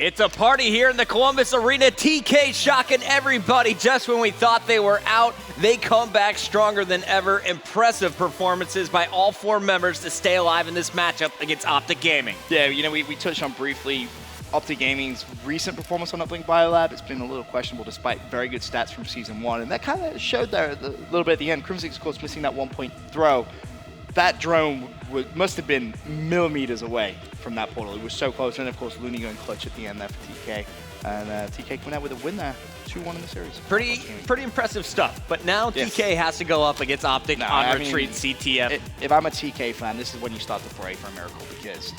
It's a party here in the Columbus Arena. TK shocking everybody just when we thought they were out. They come back stronger than ever. Impressive performances by all four members to stay alive in this matchup against Optic Gaming. Yeah, you know, we touched on briefly Optic Gaming's recent performance on Uplink Biolab. It's been a little questionable despite very good stats from Season 1. And that kind of showed there a little bit at the end. Crimsix, of course, missing that 1-point throw. That drone must have been millimeters away from that portal. It was so close. And, of course, Looney going clutch at the end there for TK. And TK coming out with a win there. 2-1 in the series. Pretty impressive stuff. But now TK has to go up against Optic on retreat CTF. If I'm a TK fan, this is when you start to pray for a miracle because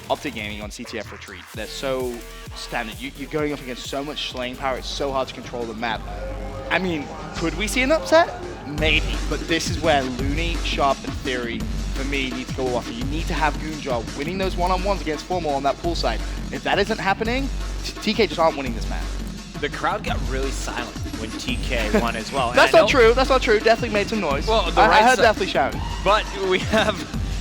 Optic Gaming on CTF retreat, they're so standard. You're going up against so much slaying power. It's so hard to control the map. I mean, could we see an upset? Maybe. But this is where Looney, Sharp, and Theory, for me, need to go off. You need to have Goonjar winning those one-on-ones against Formal on that pool side. If that isn't happening, TK just aren't winning this match. The crowd got really silent when TK won as well. That's not true. That's not true. Definitely made some noise. Well, I heard definitely shouting. But we have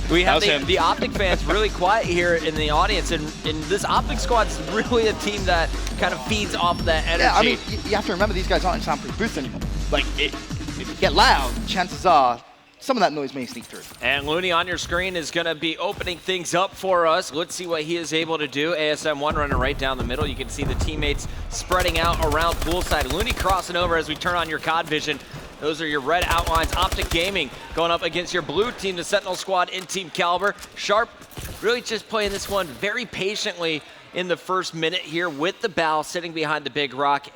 the Optic fans really quiet here in the audience, and this Optic squad is really a team that kind of feeds off of that energy. Yeah, I mean, you have to remember these guys aren't in soundproof booths anymore. Like, if you get loud, chances are some of that noise may sneak through. And Looney on your screen is going to be opening things up for us. Let's see what he is able to do. ASM1 running right down the middle. You can see the teammates spreading out around poolside. Looney crossing over as we turn on your COD vision. Those are your red outlines. Optic Gaming going up against your blue team, the Sentinel squad in Team Kaliber. Sharp really just playing this one very patiently in the first minute here with the bow sitting behind the big rock.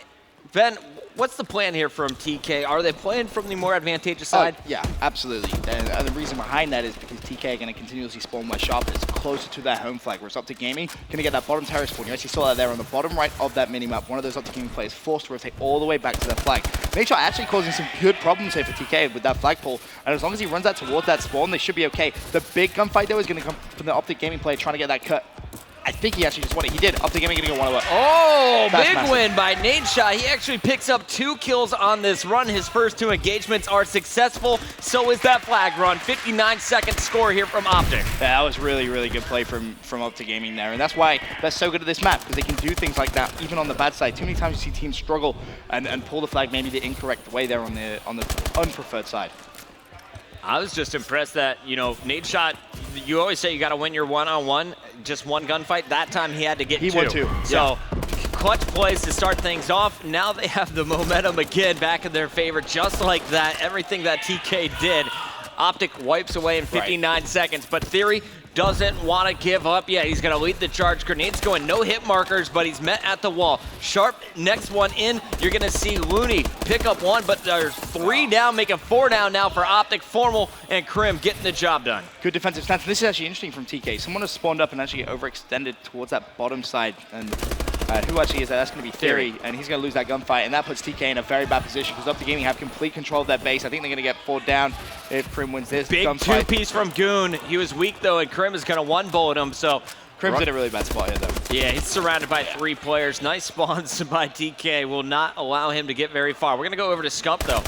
Ben, what's the plan here from TK? Are they playing from the more advantageous side? Yeah, absolutely. And the reason behind that is because TK are going to continuously spawn where Sharp is closer to their home flag, whereas Optic Gaming going to get that bottom terrace spawn. You actually saw that there on the bottom right of that minimap. One of those Optic Gaming players forced to rotate all the way back to their flag. Nature actually causing some good problems here for TK with that flagpole, and as long as he runs out towards that spawn, they should be okay. The big gunfight, though, is going to come from the Optic Gaming player trying to get that cut. I think he actually just won it. He did. Optic Gaming getting a 1-0. Oh, big win by Nadeshot. He actually picks up 2 kills on this run. His first 2 engagements are successful. So is that flag run. 59-second score here from Optic. Yeah, that was really, really good play from Optic Gaming there. And that's why they're so good at this map, because they can do things like that even on the bad side. Too many times you see teams struggle and pull the flag maybe the incorrect way there on the unpreferred side. I was just impressed that, you know, Nadeshot, you always say you got to win your one-on-one, just one gunfight. That time he had to get 2. He won 2. So clutch plays to start things off. Now they have the momentum again back in their favor, just like that. Everything that TK did, Optic wipes away in 59 seconds. But Theory doesn't want to give up yet. He's going to lead the charge. Grenades going, no hit markers, but he's met at the wall. Sharp, next one in. You're going to see Looney pick up 1, but there's 3 down, making 4 down now for Optic. Formal and Krim getting the job done. Good defensive stance. This is actually interesting from TK. Someone has spawned up and actually overextended towards that bottom side. And who actually is that? That's going to be Theory, and he's going to lose that gunfight, and that puts TK in a very bad position because Optic Gaming have complete control of their base. I think they're going to get 4 down if Krim wins this big gunfight. 2-piece from Goon. He was weak, though, and Krim is going to 1-bullet him, so Krim's in a really bad spot here, though. Yeah, he's surrounded by 3 players. Nice spawns by TK. Will not allow him to get very far. We're going to go over to Scump, though.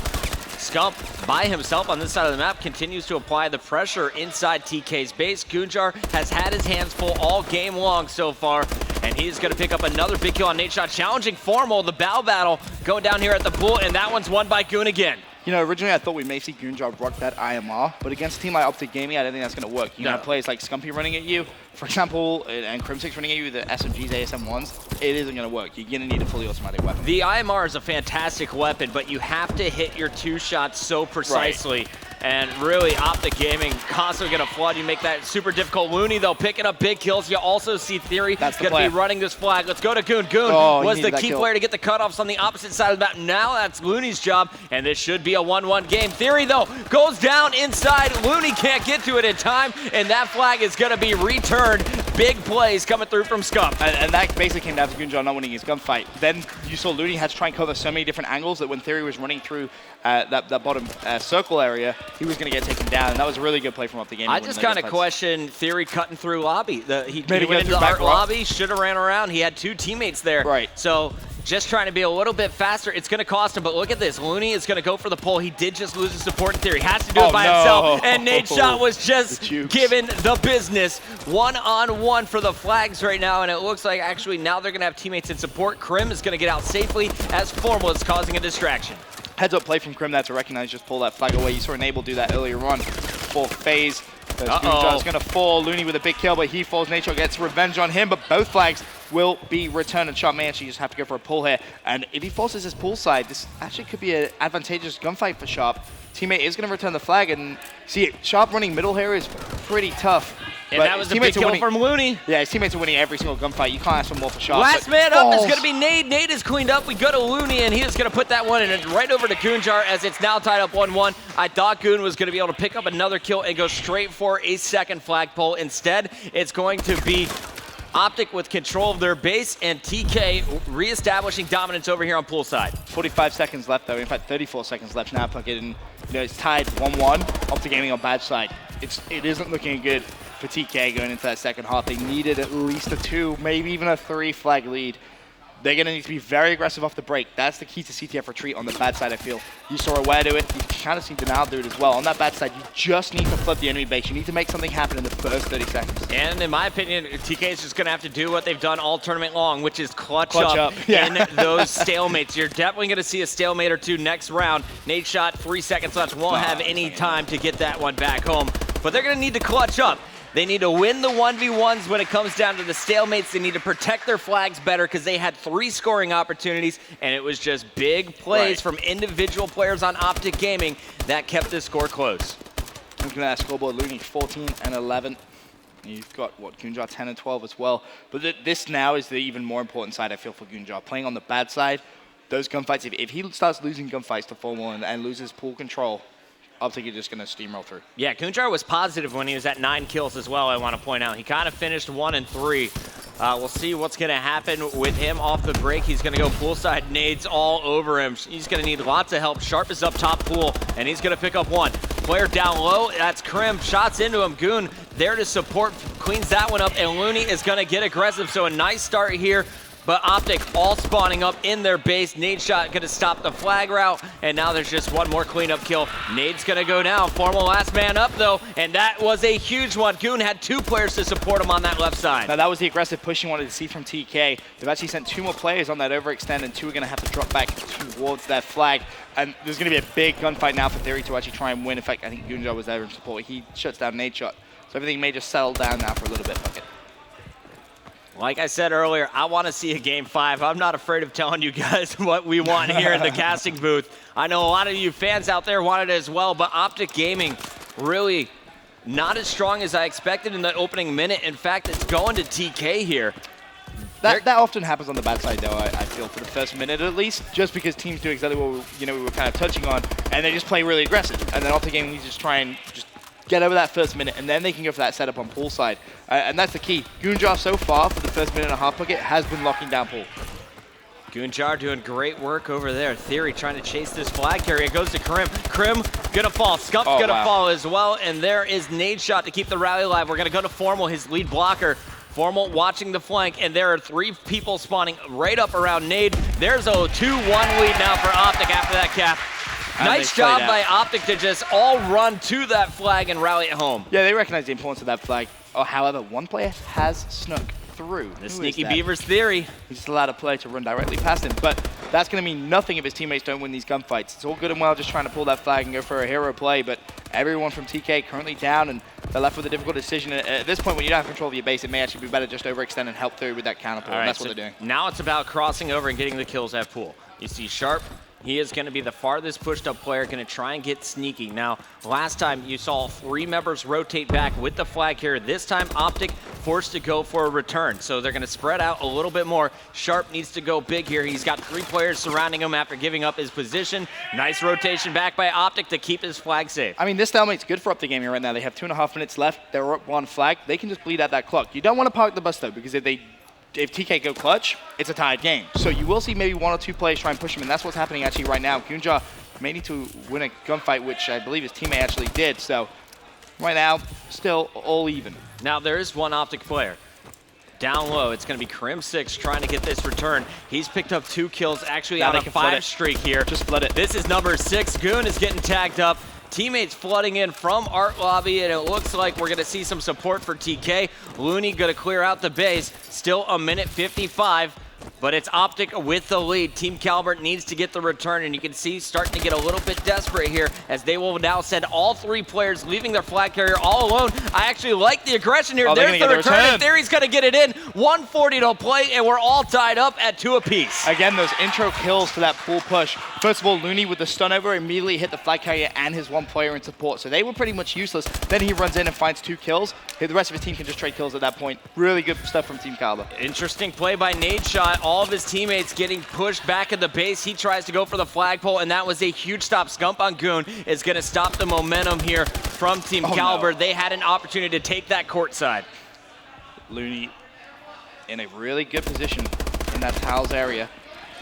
Scump, by himself on this side of the map, continues to apply the pressure inside TK's base. Goonjar has had his hands full all game long so far, and he's going to pick up another big kill on Nadeshot, challenging Formal. The bow battle going down here at the pool, and that one's won by Goon again. You know, originally I thought we may see Goonjar rock that IMR, but against a team like Optic Gaming, I don't think that's going to work. You got players like Scumpy running at you, for example, and Crimsix running at you, the SMGs, ASM1s, it isn't going to work. You're going to need a fully automatic weapon. The IMR is a fantastic weapon, but you have to hit your 2 shots so precisely. And really, Optic Gaming constantly going to flood you, make that super difficult. Looney, though, picking up big kills. You also see Theory going to be running this flag. Let's go to Goon. Goon was the key player to get the cutoffs on the opposite side of the map. Now that's Looney's job, and this should be a 1-1 game. Theory, though, goes down inside. Looney can't get to it in time, and that flag is going to be returned. Big plays coming through from Scump. And that basically came down to Goonjar not winning his gunfight. Then you saw Looney had to try and cover so many different angles that when Theory was running through that bottom circle area, he was going to get taken down. And that was a really good play from Optic Gaming. I just kind of question Theory cutting through lobby. He went into the art lobby, should have ran around. He had 2 teammates there. Right. So just trying to be a little bit faster. It's going to cost him, but look at this. Looney is going to go for the pull. He did just lose his support in theory. Has to do it by himself, and Nadeshot was just given the business. One-on-one for the flags right now, and it looks like actually now they're going to have teammates in support. Krim is going to get out safely as Formal is causing a distraction. Heads up play from Krim there to recognize, just pull that flag away. You saw Enable do that earlier on. Fourth phase. Is going to fall. Looney with a big kill, but he falls. Nature gets revenge on him, but both flags will be returned, and Sharp may actually just have to go for a pull here. And if he forces his pull side, this actually could be an advantageous gunfight for Sharp. Teammate is going to return the flag, and see, Sharp running middle here is pretty tough. And that was a big kill from Looney. Yeah, his teammates are winning every single gunfight. You can't ask for more for Sharp. Last man up is going to be Nade. Nade is cleaned up. We go to Looney, and he is going to put that one in right over to Goonjar as it's now tied up 1-1. I thought Goon was going to be able to pick up another kill and go straight for a second flagpole. Instead, it's going to be Optic with control of their base, and TK reestablishing dominance over here on poolside. 45 seconds left, though. In fact, 34 seconds left now. And it's tied 1-1. Optic Gaming on bad side. It isn't looking good for TK going into that second half. They needed at least a 2, maybe even a 3 flag lead. They're going to need to be very aggressive off the break. That's the key to CTF retreat on the bad side, I feel. You saw Aware do it. You kind of seen Denial do it as well. On that bad side, you just need to flip the enemy base. You need to make something happen in the first 30 seconds. And in my opinion, TK is just going to have to do what they've done all tournament long, which is clutch up. In those stalemates. You're definitely going to see a stalemate or two next round. Nadeshot, 3 seconds left. Won't have any time to get that one back home. But they're going to need to clutch up. They need to win the 1v1s when it comes down to the stalemates. They need to protect their flags better because they had 3 scoring opportunities, and it was just big plays from individual players on Optic Gaming that kept this score close. Looking at that scoreboard, Looney 14 and 11. You've got, Goonjar 10 and 12 as well. But this now is the even more important side, I feel, for Goonjar. Playing on the bad side, those gunfights, if he starts losing gunfights to Formal and loses pool control, Optic is just going to steamroll through. Yeah, Goonjar was positive when he was at 9 kills as well, I want to point out. He kind of finished 1 and 3. We'll see what's going to happen with him off the break. He's going to go poolside, nades all over him. He's going to need lots of help. Sharp is up top pool, and he's going to pick up 1. Player down low, that's Krim. Shots into him. Goon there to support, cleans that one up, and Looney is going to get aggressive. So a nice start here. But Optic all spawning up in their base. Nadeshot going to stop the flag route, and now there's just one more cleanup kill. Nade's going to go down. Formal last man up, though, and that was a huge one. Goon had 2 players to support him on that left side. Now, that was the aggressive push you wanted to see from TK. They've actually sent 2 more players on that overextend, and 2 are going to have to drop back towards that flag. And there's going to be a big gunfight now for Theory to actually try and win. In fact, I think Goonjar was there in support. He shuts down Nadeshot. So everything may just settle down now for a little bit. Okay. Like I said earlier, I want to see a Game 5. I'm not afraid of telling you guys what we want here in the casting booth. I know a lot of you fans out there want it as well, but Optic Gaming really not as strong as I expected in the opening minute. In fact, it's going to TK here. That often happens on the bad side, though, I feel, for the first minute at least, just because teams do exactly what we were kind of touching on, and they just play really aggressive. And then Optic Gaming needs to just try and just get over that first minute, and then they can go for that setup on poolside. And that's the key. Goonjar so far for the first minute and a half bucket has been locking down pool. Goonjar doing great work over there. Theory trying to chase this flag carrier. It goes to Krim. Krim gonna fall. Scump's gonna fall as well. And there is Nadeshot to keep the rally alive. We're gonna go to Formal, his lead blocker. Formal watching the flank, and there are 3 people spawning right up around Nade. There's a 2-1 lead now for Optic after that cap. Nice job by Optic to just all run to that flag and rally it home. Yeah, they recognize the importance of that flag. However, 1 player has snuck through. The Sneaky Beavers Theory. He just allowed a player to run directly past him, but that's going to mean nothing if his teammates don't win these gunfights. It's all good and well just trying to pull that flag and go for a hero play, but everyone from TK currently down, and they're left with a difficult decision. At this point, when you don't have control of your base, it may actually be better just overextend and help through with that counter pull, and that's what they're doing. Now it's about crossing over and getting the kills at pool. You see Sharp. He is going to be the farthest pushed up player, going to try and get sneaky. Now, last time you saw 3 members rotate back with the flag here. This time, Optic forced to go for a return. So they're going to spread out a little bit more. Sharp needs to go big here. He's got 3 players surrounding him after giving up his position. Nice rotation back by Optic to keep his flag safe. I mean, this stalemate's good for Optic Gaming right now. They have 2.5 minutes left. They're up 1 flag. They can just bleed out that clock. You don't want to park the bus, though, because if TK go clutch, it's a tied game. So you will see maybe 1 or 2 players try and push him, and that's what's happening actually right now. Goonjar may need to win a gunfight, which I believe his teammate actually did. So right now, still all even. Now there is 1 Optic player. Down low, it's going to be Crim6 trying to get this return. He's picked up 2 kills, actually Now on they a can flood 5 it. streak here. Just flood it. This is number 6. Goon is getting tagged up. Teammates flooding in from Art Lobby, and it looks like we're going to see some support for TK. Looney going to clear out the base. Still a minute 55. But it's Optic with the lead. Team Kaliber needs to get the return, and you can see starting to get a little bit desperate here as they will now send all 3 players leaving their flag carrier all alone. I actually like the aggression here. Oh, there's the return. return. In theory, he's going to get it in. 140 to play, and we're all tied up at 2 apiece. Again, those intro kills to that pool push. First of all, Looney with the stun over immediately hit the flag carrier and his 1 player in support, so they were pretty much useless. Then he runs in and finds 2 kills. The rest of his team can just trade kills at that point. Really good stuff from Team Kaliber. Interesting play by Nadeshot. All of his teammates getting pushed back at the base. He tries to go for the flagpole, and that was a huge stop. Scump on Goon is going to stop the momentum here from Team Kaliber. No. They had an opportunity to take that court side. Looney in a really good position in that tiles area.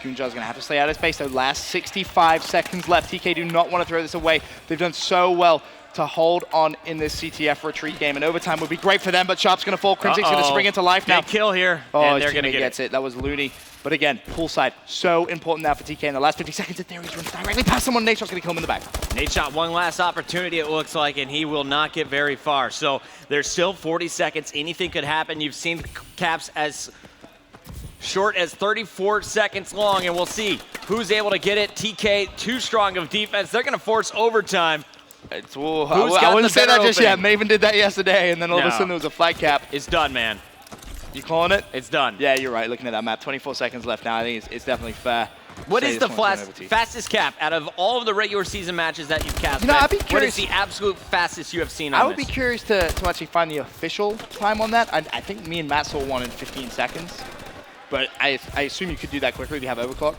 Goonjar's going to have to stay out of space, though. Last 65 seconds left. TK do not want to throw this away. They've done so well to hold on in this CTF retreat game, and overtime would be great for them, but Sharp's going to fall. Crim6 going to spring into life now. Big kill here, Oh, and they're his going to teammate get gets it. That was Looney. But again, poolside, so important now for TK in the last 50 seconds. In theory, he's running directly past someone. Nadeshot's going to kill him in the back. Nadeshot, one last opportunity, it looks like, and he will not get very far. So there's still 40 seconds. Anything could happen. You've seen caps as short as 34 seconds long, and we'll see who's able to get it. TK, too strong of defense. They're going to force overtime. I wouldn't say that just yet. Maven did that yesterday, and then all of a sudden there was a flag cap. It's done, man. You calling it? It's done. Yeah, you're right. Looking at that map, 24 seconds left now. I think it's definitely fair. What is the fastest cap out of all of the regular season matches that you've cast? You know, I'd be curious. What is the absolute fastest you have seen on I would be curious to actually find the official time on that. I think me and Matt saw one in 15 seconds. But I assume you could do that quickly if you have overclock.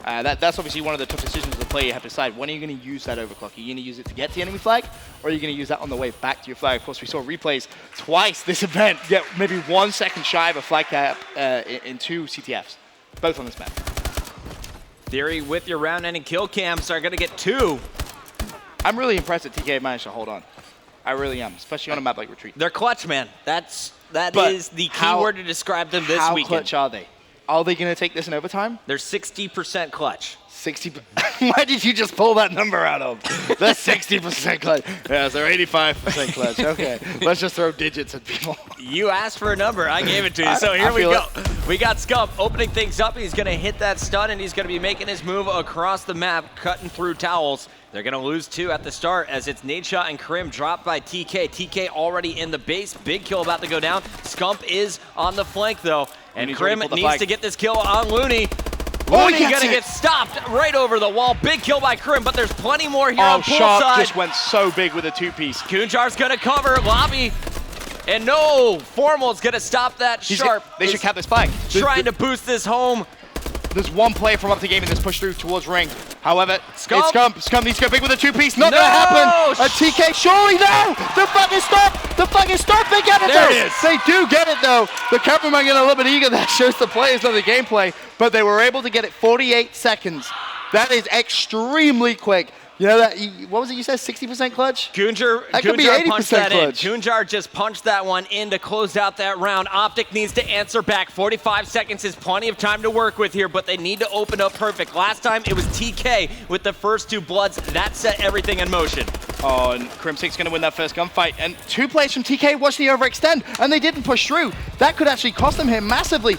That's obviously one of the tough decisions of the player. You have to decide, when are you going to use that overclock? Are you going to use it to get to the enemy flag, or are you going to use that on the way back to your flag? Of course, we saw replays twice this event get maybe 1 second shy of a flag cap in 2 CTFs, both on this map. Theory with your round-ending kill cams are going to get 2. I'm really impressed that TK managed to hold on. I really am, especially on a map like Retreat. They're clutch, man. That But is the key word to describe them this weekend. How clutch are they? Are they going to take this in overtime? They're 60% clutch. 60. Why did you just pull that number out of? That's 60% clutch. Yeah, so 85% clutch. Okay, let's just throw digits at people. You asked for a number. I gave it to you. So here we go. We got Scump opening things up. He's going to hit that stun, and he's going to be making his move across the map, cutting through towels. They're going to lose 2 at the start as it's Nadeshot and Crim dropped by TK. TK already in the base. Big kill about to go down. Scump is on the flank, though. And Crim needs to get this kill on Looney. Looney going to get stopped right over the wall. Big kill by Crim, but there's plenty more here on poolside. Sharp just went so big with a 2-piece. Goonjar's going to cover Lobby. And no, Formal's going to stop that. Sharp. They should cap this flag. Trying to boost this home. There's 1 player from Optic Gaming that's pushed through towards ring. However, Scump needs to go big with a 2-piece. Not going to happen. A TK, surely no! The flag is stopped! The flag is stopped! They get it there though! It is. They do get it though! The cameraman getting a little bit eager. That shows the players know the gameplay. But they were able to get it 48 seconds. That is extremely quick. You know that, what was it you said, 60% clutch? Goonjar That could be 80% punched that clutch. in. Goonjar just punched that one in to close out that round. Optic needs to answer back. 45 seconds is plenty of time to work with here, but they need to open up perfect. Last time it was TK with the first 2 bloods. That set everything in motion. Oh, and Crim6 going to win that first gunfight. And 2 players from TK watched the overextend, and they didn't push through. That could actually cost them here massively.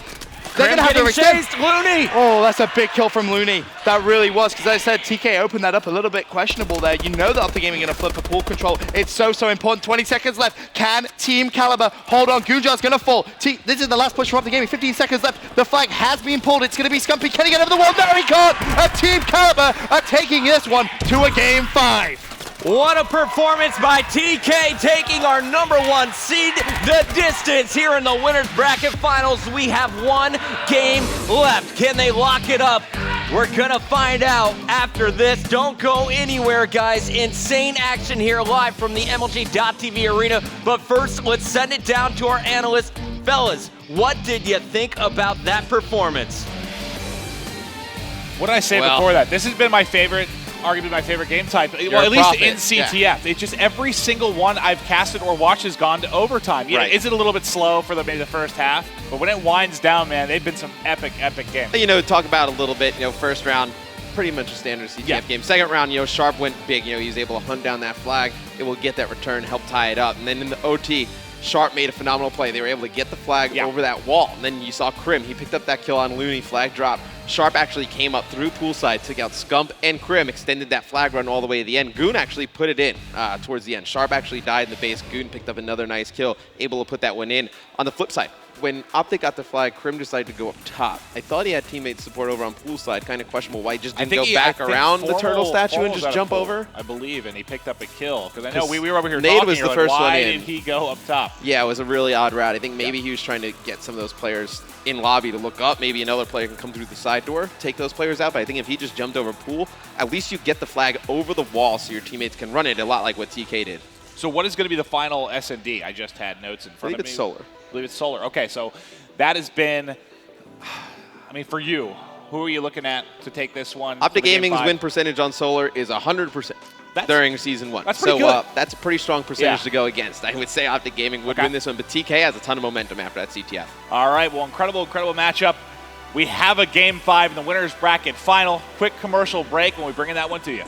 They're going to have to chased. Looney! Oh, that's a big kill from Looney. That really was, because as I said, TK opened that up a little bit questionable there. You know that Optic Gaming going to flip for pool control. It's so important. 20 seconds left. Can Team Kaliber hold on? Goonjar's going to fall. This is the last push for Optic Gaming. 15 seconds left. The flag has been pulled. It's going to be Scumpy. Can he get over the wall? No, he can't. Team Kaliber are taking this one to a game 5. What a performance by TK, taking our #1 seed the distance here in the winners bracket finals. We have 1 game left. Can they lock it up? We're gonna find out after this. Don't go anywhere, guys. Insane action here live from the MLG.TV arena. But first, let's send it down to our analysts. Fellas, what did you think about that performance? What did I say before that? This has been my favorite arguably my favorite game type. You're well, a at least prophet. in CTF. It's just every single one I've casted or watched has gone to overtime. Right. Is it a little bit slow for maybe the first half? But when it winds down, man, they've been some epic games. You know, talk about a little bit, you know, first round, pretty much a standard CTF game. Second round, you know, Sharp went big. You know, he was able to hunt down that flag. It will get that return, help tie it up. And then in the OT, Sharp made a phenomenal play. They were able to get the flag over that wall. And then you saw Krim. He picked up that kill on Looney, flag drop. Sharp actually came up through poolside, took out Scump and Krim, extended that flag run all the way to the end. Goon actually put it in towards the end. Sharp actually died in the base. Goon picked up another nice kill, able to put that one in. On the flip side, when Optic got the flag, Krim decided to go up top. I thought he had teammate support over on poolside. Kind of questionable why he just didn't go back around the turtle statue and just jump over. I believe, and he picked up a kill. Because I know we were over here Nade talking. was the like, first why one in. did he go up top? Yeah, it was a really odd route. I think maybe he was trying to get some of those players in lobby to look up. Maybe another player can come through the side door, take those players out. But I think if he just jumped over pool, at least you get the flag over the wall so your teammates can run it, a lot like what TK did. So what is going to be the final S&D? I just had notes in front of me. I believe it's Solar. I believe it's Solar. Okay, so that has been, I mean, for you, who are you looking at to take this one? Optic Gaming's win percentage on Solar is 100% during Season 1. That's pretty good. That's a pretty strong percentage to go against. I would say Optic Gaming would win this one, but TK has a ton of momentum after that CTF. All right, well, incredible matchup. We have a Game 5 in the winner's bracket final. Quick commercial break when we bring in that one to you.